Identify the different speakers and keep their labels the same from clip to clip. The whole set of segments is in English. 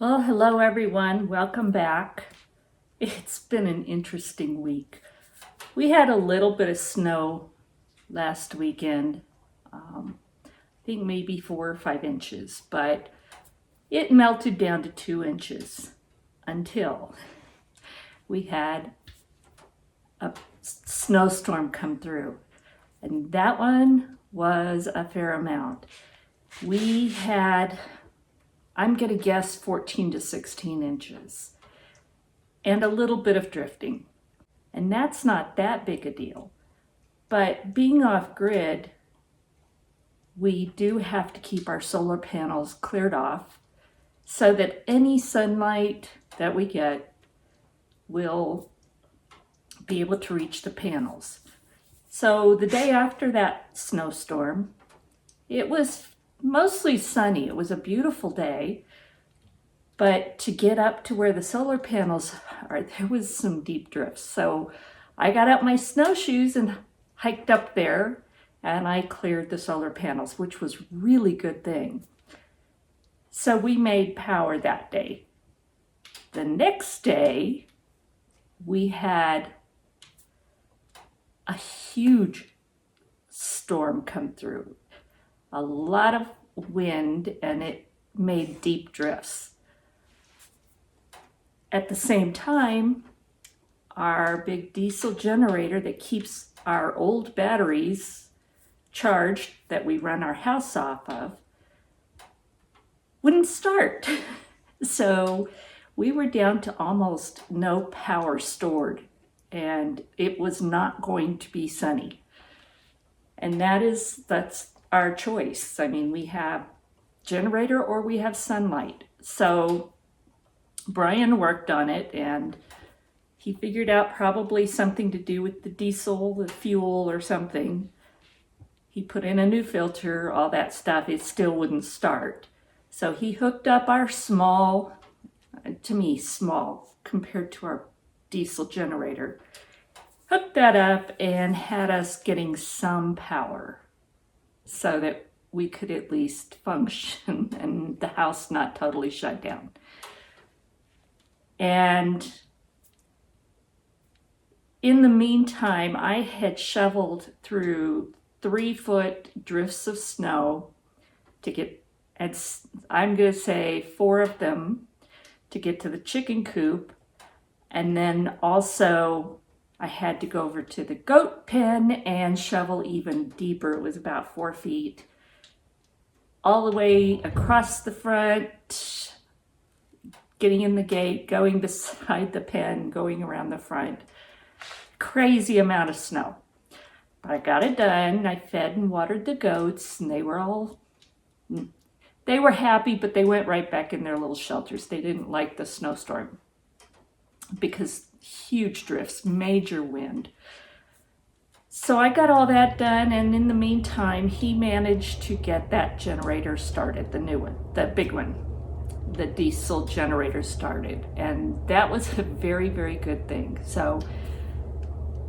Speaker 1: Well, hello everyone. Welcome back. It's been an interesting week. We had a little bit of snow last weekend. I think maybe 4 or 5 inches, but it melted down to 2 inches until we had a snowstorm come through. And that one was a fair amount. We had, I'm going to guess 14 to 16 inches and a little bit of drifting. And that's not that big a deal. But being off grid, we do have to keep our solar panels cleared off so that any sunlight that we get will be able to reach the panels. So the day after that snowstorm, it was mostly sunny. It was a beautiful day. But to get up to where the solar panels are, there was some deep drifts. So I got out my snowshoes and hiked up there, and I cleared the solar panels, which was a really good thing. So we made power that day. The next day, we had a huge storm come through. A lot of wind, and it made deep drifts. At the same time, our big diesel generator that keeps our old batteries charged that we run our house off of wouldn't start. So we were down to almost no power stored, and it was not going to be sunny. And that's our choice. I mean, we have generator or we have sunlight. So Brian worked on it, and he figured out probably something to do with the diesel, the fuel or something. He put in a new filter, all that stuff. It still wouldn't start. So he hooked up our small, to me, small compared to our diesel generator, hooked that up and had us getting some power so that we could at least function and the house not totally shut down. And in the meantime, I had shoveled through 3-foot drifts of snow to get, and I'm going to say 4 of them to get to the chicken coop. And then also I had to go over to the goat pen and shovel even deeper. It was about 4 feet all the way across the front, getting in the gate, going beside the pen, going around the front. Crazy amount of snow. But I got it done. I fed and watered the goats, and they were happy, but they went right back in their little shelters. They didn't like the snowstorm because huge drifts, major wind. So I got all that done, and in the meantime, he managed to get that generator started, the new one, the big one. The diesel generator started, and that was a very, very good thing. So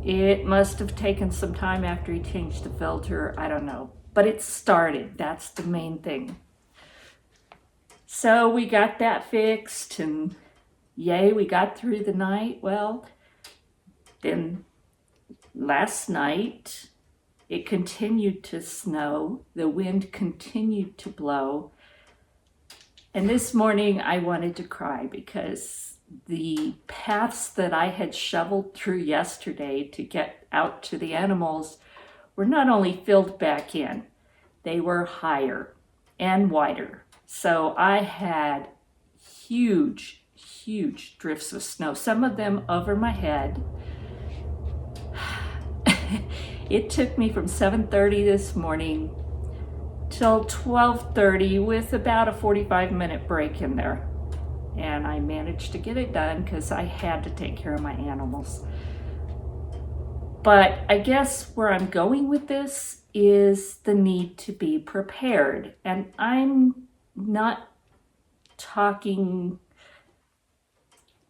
Speaker 1: it must have taken some time after he changed the filter, I don't know, but it started. That's the main thing. So we got that fixed, and yay, we got through the night. Well, then last night it continued to snow, the wind continued to blow. And this morning I wanted to cry because the paths that I had shoveled through yesterday to get out to the animals were not only filled back in, they were higher and wider. So I had huge, huge drifts of snow, some of them over my head. It took me from 7:30 this morning till 12:30 with about a 45-minute break in there. And I managed to get it done because I had to take care of my animals. But I guess where I'm going with this is the need to be prepared. And I'm not talking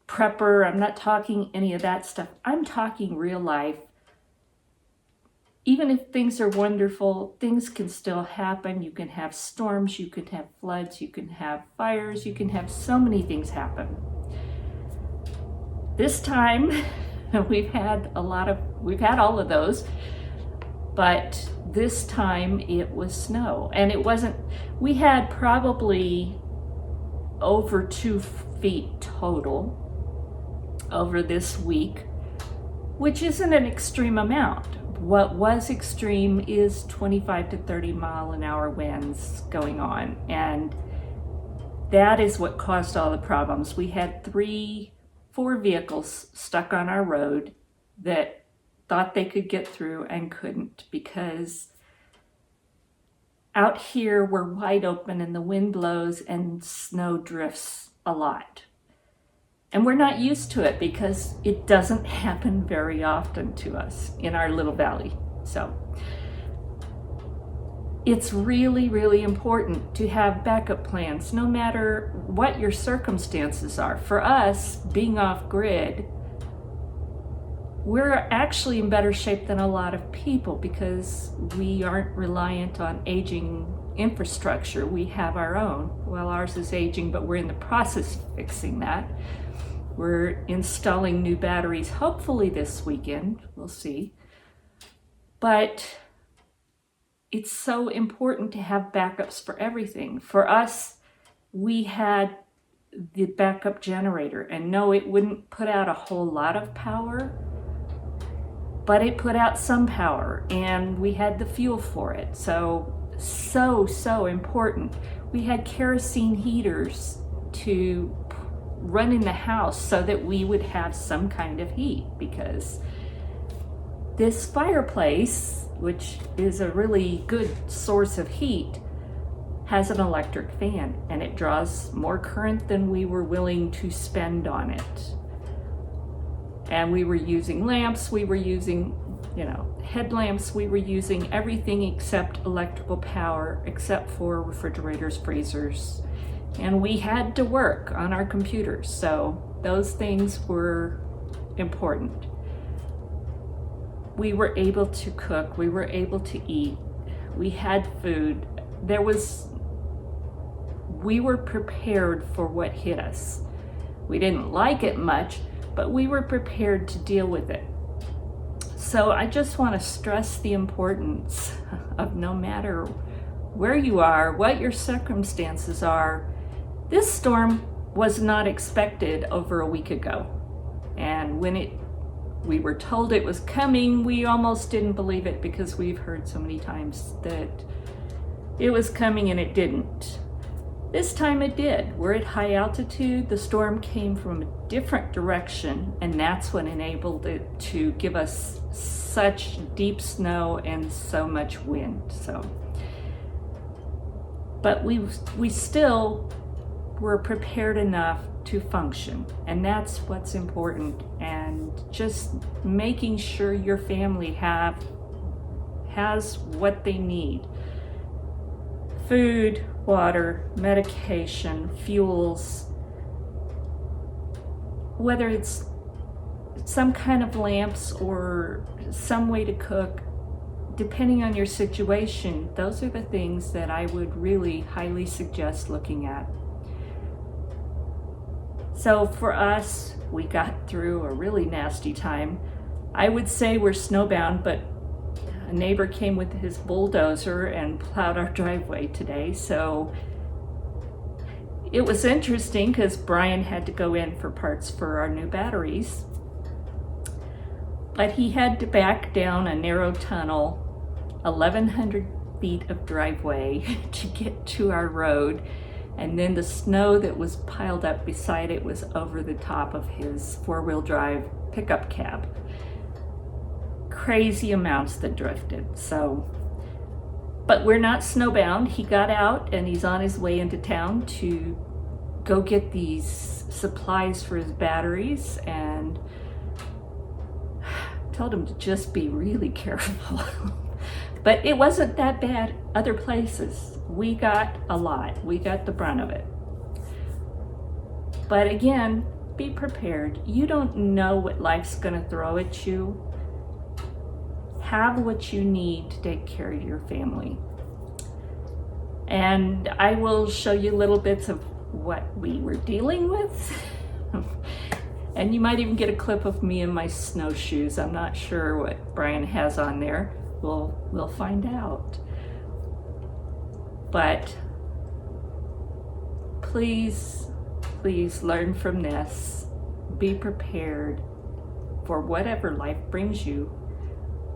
Speaker 1: prepper, I'm not talking any of that stuff. I'm talking real life even if things are wonderful, things can still happen. You can have storms, you can have floods, you can have fires, you can have so many things happen. This time, we've had all of those, but this time it was snow. And we had probably over 2 feet total over this week, which isn't an extreme amount. What was extreme is 25 to 30 mile an hour winds going on, and that is what caused all the problems. We had 4 vehicles stuck on our road that thought they could get through and couldn't, because out here we're wide open and the wind blows and snow drifts a lot. And we're not used to it because it doesn't happen very often to us in our little valley. So it's really, really important to have backup plans, no matter what your circumstances are. For us, being off grid, we're actually in better shape than a lot of people because we aren't reliant on aging infrastructure. We have our own. Well, ours is aging, but we're in the process of fixing that. We're installing new batteries, hopefully this weekend, we'll see. But it's so important to have backups for everything. For us, we had the backup generator, and no, it wouldn't put out a whole lot of power, but it put out some power, and we had the fuel for it. So important. We had kerosene heaters to run in the house so that we would have some kind of heat, because this fireplace, which is a really good source of heat, has an electric fan, and it draws more current than we were willing to spend on it. And we were using lamps, we were using, headlamps, we were using everything except electrical power, except for refrigerators, freezers. And we had to work on our computers, so those things were important. We were able to cook, we were able to eat, we had food. We were prepared for what hit us. We didn't like it much, but we were prepared to deal with it. So I just want to stress the importance of, no matter where you are, what your circumstances are, this storm was not expected over a week ago. And when we were told it was coming, we almost didn't believe it, because we've heard so many times that it was coming and it didn't. This time it did. We're at high altitude. The storm came from a different direction, and that's what enabled it to give us such deep snow and so much wind. But we still were prepared enough to function, and that's what's important. And just making sure your family has what they need: food, water, medication, fuels, whether it's some kind of lamps or some way to cook, depending on your situation. Those are the things that I would really highly suggest looking at. So for us, we got through a really nasty time. I would say we're snowbound, but a neighbor came with his bulldozer and plowed our driveway today. So it was interesting because Brian had to go in for parts for our new batteries. But he had to back down a narrow tunnel, 1,100 feet of driveway to get to our road. And then the snow that was piled up beside it was over the top of his 4-wheel drive pickup cab. Crazy amounts that drifted. But we're not snowbound. He got out and he's on his way into town to go get these supplies for his batteries, and told him to just be really careful. But it wasn't that bad other places. We got a lot. We got the brunt of it. But again, be prepared. You don't know what life's going to throw at you. have what you need to take care of your family. And I will show you little bits of what we were dealing with. And you might even get a clip of me in my snowshoes. I'm not sure what Brian has on there. We'll find out. But please learn from this. Be prepared for whatever life brings you.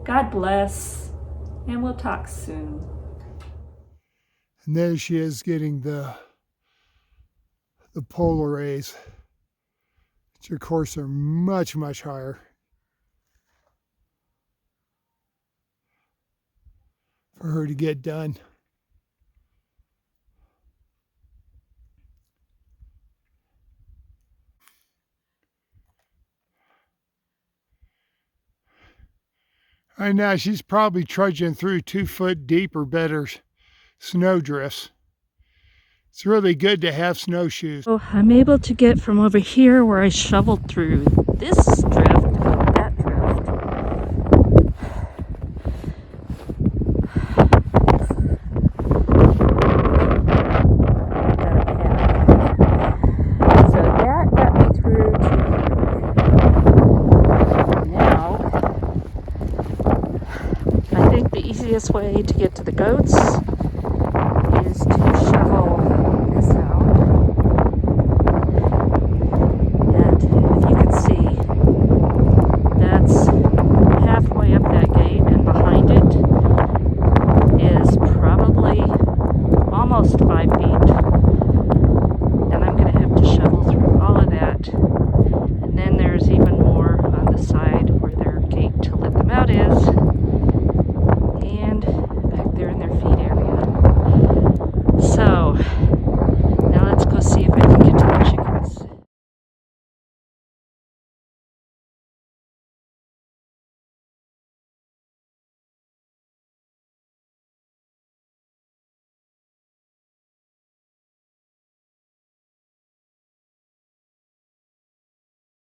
Speaker 1: God bless, and we'll talk soon.
Speaker 2: And there she is getting the polar rays, which of course are much, much higher. For her to get done. Right now she's probably trudging through 2 foot deep or better snow drifts. It's really good to have snowshoes.
Speaker 1: So I'm able to get from over here where I shoveled through this drift to that drift. So that got me through to now. I think the easiest way to get to the goats is to